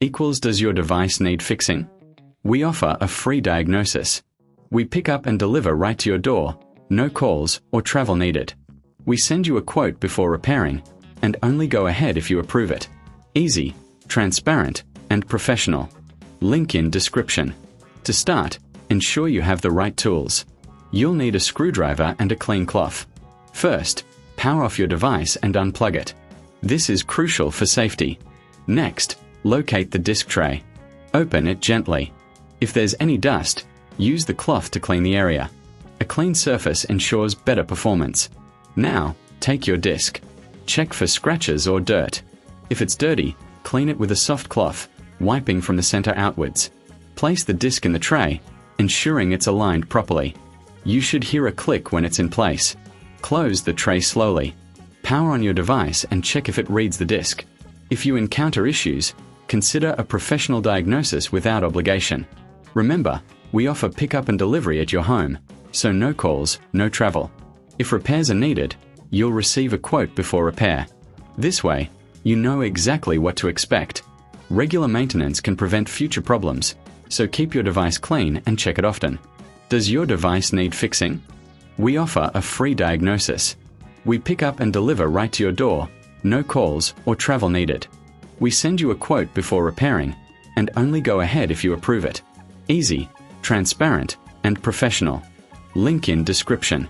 equals does your device need fixing? We offer a free diagnosis. We pick up and deliver right to your door, no calls or travel needed. We send you a quote before repairing, and only go ahead if you approve it. Easy, transparent, and professional. Link in description. To start, ensure you have the right tools. You'll need a screwdriver and a clean cloth. First, power off your device and unplug it. This is crucial for safety. Next, locate the disk tray. Open it gently. If there's any dust, use the cloth to clean the area. A clean surface ensures better performance. Now, take your disk. Check for scratches or dirt. If it's dirty, clean it with a soft cloth, wiping from the center outwards. Place the disk in the tray, ensuring it's aligned properly. You should hear a click when it's in place. Close the tray slowly. Power on your device and check if it reads the disk. If you encounter issues, consider a professional diagnosis without obligation. Remember, we offer pickup and delivery at your home, so no calls, no travel. If repairs are needed, you'll receive a quote before repair. This way, you know exactly what to expect. Regular maintenance can prevent future problems, so keep your device clean and check it often. Does your device need fixing? We offer a free diagnosis. We pick up and deliver right to your door, no calls or travel needed. We send you a quote before repairing, and only go ahead if you approve it. Easy, transparent, and professional. Link in description.